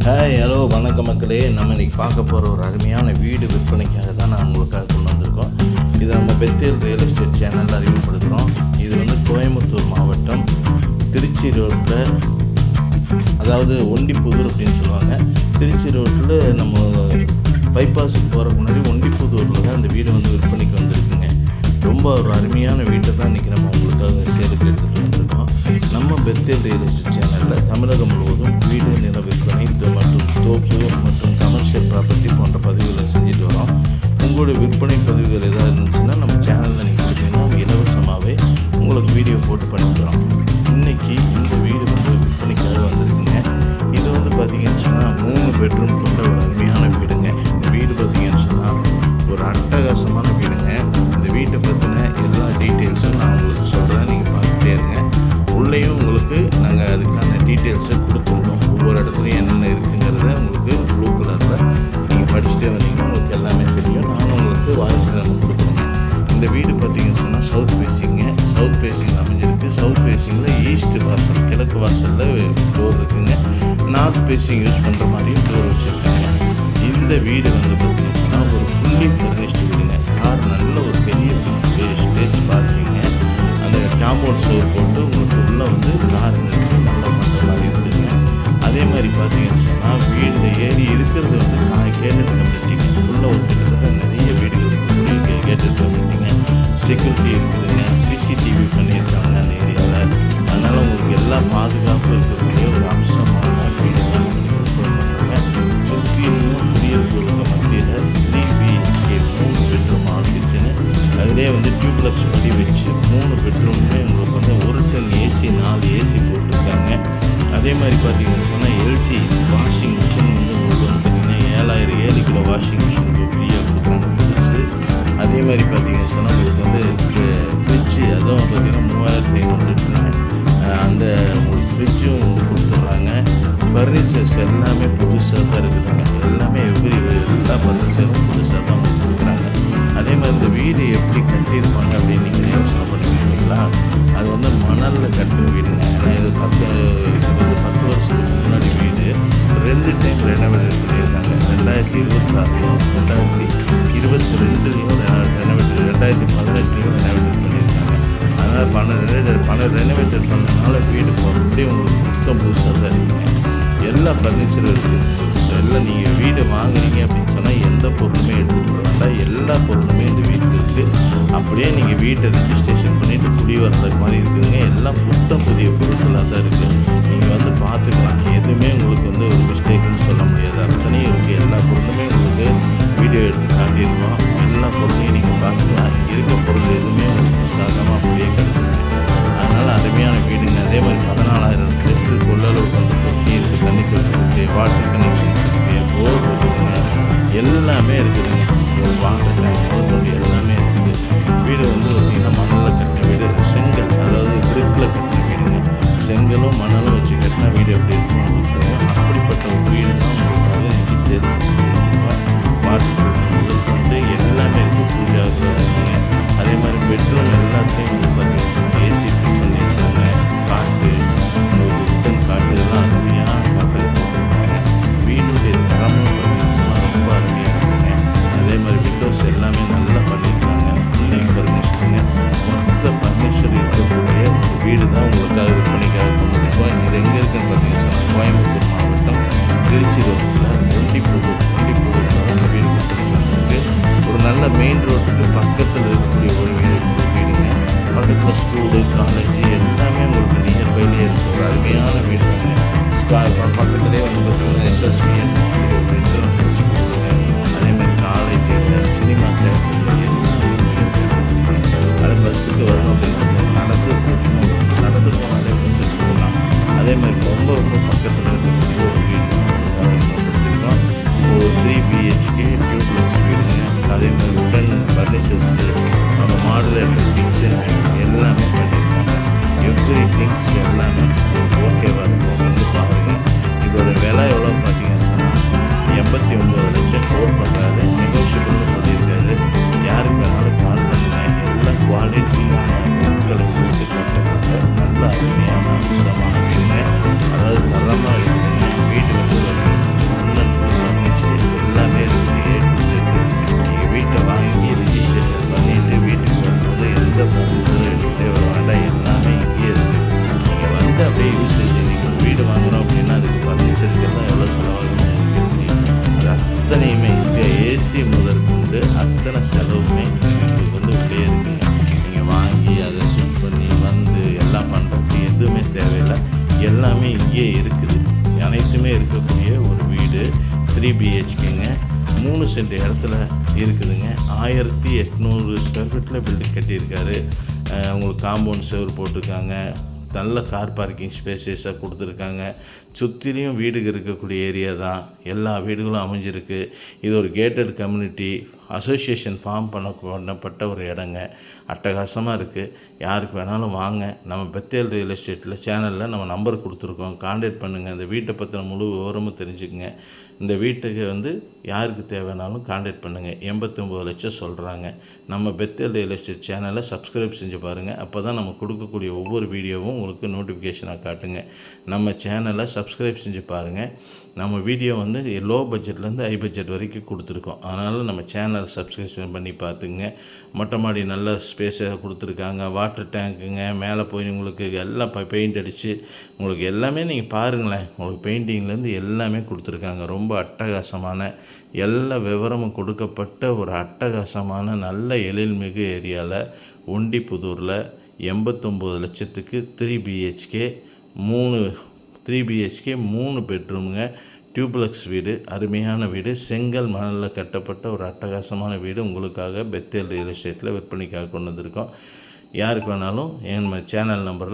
Hi hello வணக்கம் மக்களே. நம்ம இன்றைக்கி பார்க்க போகிற ஒரு அருமையான வீடு விற்பனைக்காக தான் நான் உங்களுக்காக கொண்டு வந்திருக்கோம். இது நம்ம பெத்தேல் ரியல் எஸ்டேட் சேனலில் அறிமுகப்படுத்துகிறோம். இது வந்து கோயம்புத்தூர் மாவட்டம் திருச்சி ரோட்டில், அதாவது ஒண்டிப்புதூர் அப்படின்னு சொல்லுவாங்க. திருச்சி ரோட்டில் நம்ம பைபாஸுக்கு போகிறக்கு முன்னாடி ஒண்டிப்புதூரில் தான் இந்த வீடு வந்து விற்பனைக்கு வந்திருக்குங்க. ரொம்ப ஒரு அருமையான வீட்டை தான் இன்றைக்கி நம்ம உங்களுக்காக சேலுக்கு எடுத்துகிட்டு வந்திருக்கோம். நம்ம பெத்தேல் ரியல் எஸ்டேட் சேனலில் தமிழகம் முழுவதும் வீடு நில விற்பனை மற்றும் தோப்பு மற்றும் கமர்ஷியல் ப்ராப்பர்ட்டி போன்ற பதிவுகளை செஞ்சுட்டு வரோம். உங்களுடைய விற்பனை பதிவுகள் எதாவது இருந்துச்சுன்னா நம்ம சேனலில் நீங்கள் பார்த்தீங்கன்னா இலவசமாகவே உங்களுக்கு வீடியோ போட்டு பண்ணிக்கிறோம். இன்றைக்கி இந்த வீடு வந்து விற்பனைக்காக வந்திருக்குங்க. இது வந்து பார்த்திங்கன்னு சொன்னால் 3 பெட்ரூம் கொண்ட ஒரு அருமையான வீடுங்க. இந்த வீடு பார்த்திங்கன்னு சொன்னால் ஒரு அட்டகாசமான வீடுங்க. இந்த வீட்டை பற்றின எல்லா டீட்டெயில்ஸும் நான் உங்களுக்கு சொல்கிறேன், நீங்கள் பார்த்துட்டே இருங்க. உள்ளேயும் உங்களுக்கு நாங்கள் அதுக்கான டீட்டெயில்ஸை கொடுத்துருக்கோம். ஒவ்வொரு இடத்துலையும் என்னென்ன இருக்குங்கிறத உங்களுக்கு ப்ளூ கலரில் நீங்கள் படிச்சுட்டே வந்தீங்கன்னா உங்களுக்கு எல்லாமே தெரியும். நானும் உங்களுக்கு வாய்ஸில் நம்ம கொடுக்குறோங்க. இந்த வீடு பார்த்திங்கன்னு சொன்னால் சவுத் ஃபேஸிங்கில் அமைஞ்சிருக்கு. சவுத் ஃபேஸிங்கில் ஈஸ்ட் வாசல், கிழக்கு வாசலில் டோர் இருக்குங்க. நார்த் ஃபேஸிங் யூஸ் பண்ணுற மாதிரியும் டோர் வச்சுருக்காங்க. இந்த வீடு வந்து பார்த்திங்கன்னு சொன்னால் ஒரு ஃபுல்லி ஃபர்னிஷ்டு வீடுங்க. கார் நல்ல ஒரு பெரிய ஸ்பேஸ் பார்க்கிங்க. அந்த காம்பவுண்ட் சோர் போட்டு உங்களுக்கு உள்ளே வந்து கார் நிறுத்தி நல்லா பண்ணுற மாதிரி இருக்குதுங்க. அதே மாதிரி பார்த்தீங்கன்னு சொன்னால் வீடு ஏறி இருக்கிறது வந்து கேட்டட் கம்யூனிட்டிங்க. ஃபுல்லாக ஒரு கிட்டத்தட்ட நிறைய வீடுகள் இருக்குது. கேட்டட் கம்யூனிட்டிங்க. செக்யூரிட்டி இருக்குதுங்க. சிசிடிவி பண்ணியிருக்காங்க அந்த ஏரியாவில். அதனால் உங்களுக்கு எல்லா பாதுகாப்பும் இருக்கக்கூடிய ஒரு அம்சமான வீடு தான் பண்ணுறாங்க. சுற்றியும் குடியிருப்புகளுக்கு மத்தியில் 3 BHK 3 பெட்ரூம் ஆல் கிச்சனு. அதிலே வந்து டியூப்ளெக்ஸ் படி வச்சு 3 பெட்ரூமுமே உங்களுக்கு வந்து 1 டன் ஏசி 4 ஏசி போட்டிருக்காங்க. அதே மாதிரி பார்த்தீங்கன்னு சொன்னால் LG வாஷிங் மிஷின் வந்து உங்களுக்கு வந்து பார்த்திங்கன்னா 7 கிலோ வாஷிங் மிஷின் ஃப்ரீயாக கொடுக்குறாங்க புதுசு. அதே மாதிரி பார்த்தீங்கன்னு சொன்னால் உங்களுக்கு வந்து ஃப்ரிட்ஜு, அதுவும் பார்த்திங்கன்னா 3500 லிட்டருங்க. அந்த உங்களுக்கு ஃப்ரிட்ஜும் வந்து கொடுத்துட்றாங்க. ஃபர்னிச்சர்ஸ் எல்லாமே புதுசாக தான் இருக்குதுங்க. எல்லாமே எல்லா ஃபர்னிச்சரும் புதுசாக தான் உங்களுக்கு கொடுக்குறாங்க. அதே மாதிரி இந்த வீடு எப்படி கட்டியிருப்பாங்க அப்படின்னு நீங்கள் யோசனை பண்ணிக்கிறீங்களா? அது வந்து மணலில் கட்டின வீடுங்க. ஏன்னா இது 10 வருஷத்துக்கு முன்னாடி வீடு 2 டைம் ரெனோவேட் பண்ணியிருக்காங்க. 2026லையும் 2022லையும் ரெனோவேட், 2018லையும் ரெனோவேட் பண்ணியிருக்காங்க. அதனால் பணம் ரெனோவேட் பண்ணனால வீடு அப்படியே உங்களுக்கு மொத்தம் புதுசாக தான் இருக்குங்க. எல்லா ஃபர்னிச்சரும் இருக்குது. எல்லாம் நீங்கள் வீடு வாங்குறீங்க அப்படின்னு சொன்னால் எந்த பொருளுமே எடுத்துகிட்டு வர வேண்டாம். எல்லா பொருளுமே இந்த வீட்டுக்கு இருக்குது. அப்படியே நீங்கள் வீட்டை ரெஜிஸ்ட்ரேஷன் பண்ணிவிட்டு குடி வர்றது மாதிரி இருக்குதுங்க. எல்லாம் புதிய பொருட்களாக தான் இருக்குது. நீங்கள் வந்து பார்த்துக்கலாம். எதுவுமே உங்களுக்கு வந்து ஒரு மிஸ்டேக்குன்னு சொல்ல முடியாது. அத்தனையும் இருக்குது. எல்லா பொருளுமே உங்களுக்கு வீடியோ எடுத்து காட்டியிருக்கோம். எல்லா பொருளையும் நீங்கள் பார்த்துக்கலாம். இருக்க பொருள் எதுவுமே உங்களுக்கு சாதமாக அப்படியே கிடச்சிருக்கு. அதனால் அருமையான வீடுங்க. அதே மாதிரி 14,000 லிட்டர் கொள்ளளவு கொண்ட தொட்டி இருக்குது, தண்ணி தொட்டி இருக்குது, வாட்டர் கனெக்ஷன்ஸ் இருக்குது, போர் இருக்குதுங்க. எல்லாமே இருக்குதுங்க. ஒரு வாட்டர் டேங்க் கொண்டு எல்லாமே இருக்குது. வீடு வந்து பார்த்திங்கன்னா மணலில் கட்டின வீடு. செங்கல், அதாவது பிரிக்கில் கட்டின வீடுங்க. செங்கலும் மணலும் வச்சு கட்டின வீடு எப்படி இருக்கும் உங்களுக்கு தெரியும். அப்படிப்பட்ட ஒரு வீடு தான் உங்களுக்காக இன்றைக்கி சேல்ஸ் பண்ணிருக்கோம். வாட்டர் ஃபில்டர் முதல் கொண்டு எல்லாமே இருக்குது. பூஜா இருக்குதுங்க. அதே மாதிரி பெட்ரூம் எல்லாத்துலேயும் வந்து பார்த்திங்கன்னா ஏசி ஃபிட் பண்ணியிருக்காங்க. காட்டு, உட்டன் காட்டு, இதெல்லாம் அருமையான காட்டு போட்டிருக்காங்க. வீடுடைய தரமும் பார்த்திங்கன்னா ரொம்ப அருமையாக இருக்குங்க. அதே மாதிரி விண்டோஸ் எல்லாமே நல்லா பண்ணியிருக்காங்க. ஃபுல்லி ஃபர்னிஷ்டுங்க. மொத்த ஃபர்னிச்சர் இருக்கக்கூடிய ஒரு வீடு தான் உங்களுக்காக விற்பனைக்காக கொண்டு வந்திருக்கோம். இது எங்கே இருக்குதுன்னு பார்த்தீங்கன்னா கோயம்புத்தூர் மாவட்டம் திருச்சி ரோட்டில் ஒண்டிப்புதூர் தான் இந்த வீடு விற்பனைக்கு வந்திருக்கு. ஒரு நல்ல மெயின் ரோட்டுக்கு பக்கத்தில் இருக்கக்கூடிய ஒரு வீடுங்க. பக்கத்தில் ஸ்கூலு, காலேஜ் எல்லாமே உங்களுக்கு நியர்பைலேயே இருக்குது. ஒரு அருமையான வீடு தாங்க. பக்கத்துலேயே வந்து பார்த்திங்கன்னா SSVN ஒரு இன்டர்நேஷ்னல் ஸ்கூலுங்க. அதே மாதிரி காலேஜ், சினிமா தேட்டர் எல்லாமே அது பஸ்ஸுக்கு வரணும் அப்படின்னா நடந்து போனாலே பஸ்ஸுக்கு போகலாம். அதே மாதிரி ரொம்ப பக்கத்தில் இருக்கக்கூடிய ஒரு வீடு தான் கொடுத்துருக்கோம். ஒரு 3 BHK டியூப்ளெக்ஸ் வீடுங்க. அதே மாதிரி உடன் ஃபர்னிச்சர்ஸு, நம்ம மாடுலேட்டர் கிச்சன் எல்லாமே பண்ணியிருக்காங்க. எவ்ரி திங்ஸ் எல்லாமே ஓகேவாக இருக்கும். வந்து பாருங்கள். இதோட விலை எவ்வளோ பார்த்தீங்கன்னு சொன்னால் 89 லட்சம் கோட் பண்ணுறாரு. நெகோஷியபிள்னு சொல்லியிருக்காரு. யாருக்கு வேணாலும் கால் பண்ணுங்கள். எல்லாம் குவாலிட்டியான பொருட்களை போட்டு கட்டப்பட்ட நல்ல அருமையான அம்சமான வீடுங்க. அதாவது தரமாக இருக்குதுங்க. வீடு வந்து எல்லாமே இருக்கக்கூடிய ஒரு வீடு. 3 BHKங்க. 3 சென்ட் இடத்துல இருக்குதுங்க. 1800 ஸ்கொயர் ஃபீட்டில் பில்டிங் கட்டியிருக்காரு. உங்களுக்கு காம்பவுண்ட் செவர் போட்டிருக்காங்க. நல்ல கார் பார்க்கிங் ஸ்பேசஸாக கொடுத்துருக்காங்க. சுற்றிலையும் வீடுகள் இருக்கக்கூடிய ஏரியா தான். எல்லா வீடுகளும் அமைஞ்சிருக்கு. இது ஒரு கேட்டட் கம்யூனிட்டி அசோசியேஷன் ஃபார்ம் பண்ணப்பட்ட ஒரு இடங்க. அட்டகாசமாக இருக்குது. யாருக்கு வேணாலும் வாங்க. நம்ம பெத்தேல் ரியல் எஸ்டேட்டில் சேனலில் நம்ம நம்பர் கொடுத்துருக்கோம். கான்டாக்ட் பண்ணுங்கள். இந்த வீட்டை பற்றின முழு விவரமும் தெரிஞ்சுக்குங்க. இந்த வீட்டுக்கு யாருக்கு தேவைனாலும் கான்டாக்ட் பண்ணுங்கள். 89 லட்சம் சொல்கிறாங்க. நம்ம பெத்தேல் ரியல் எஸ்டேட் சேனலை சப்ஸ்கிரைப் செஞ்சு பாருங்கள். அப்போ தான் நம்ம கொடுக்கக்கூடிய ஒவ்வொரு வீடியோவும் உங்களுக்கு நோட்டிஃபிகேஷனாக காட்டுங்க. நம்ம சேனலை சப்ஸ்கிரைப் செஞ்சு பாருங்கள். நம்ம வீடியோ லோ பட்ஜெட்லேருந்து ஹை பட்ஜெட் வரைக்கும் கொடுத்துருக்கோம். அதனால் நம்ம சேனலை சப்ஸ்கிரைப் பண்ணி பார்த்துங்க. மொட்டை மாடி நல்ல ஸ்பேஸாக கொடுத்துருக்காங்க. வாட்டர் டேங்க்குங்க. மேலே போய் உங்களுக்கு எல்லாம் பெயிண்ட் அடித்து உங்களுக்கு எல்லாமே நீங்கள் பாருங்களேன். உங்களுக்கு பெயிண்டிங்லேருந்து எல்லாமே கொடுத்துருக்காங்க. ரொம்ப அட்டகாசமான எல்லா விவரமும் கொடுக்கப்பட்ட ஒரு அட்டகாசமான நல்ல எழில்மிகு ஏரியாவில் ஒண்டிப்புதூரில் 89 லட்சத்துக்கு 3 BHK 3 பெட்ரூமுங்க. டியூப்ளெக்ஸ் வீடு. அருமையான வீடு. செங்கல் மணலில் கட்டப்பட்ட ஒரு அட்டகாசமான வீடு உங்களுக்காக பெத்தேல் ரியல் எஸ்டேட்டில் விற்பனைக்காக கொண்டு வந்திருக்கோம். யாருக்கு வேணாலும் என் சேனல் நம்பரில்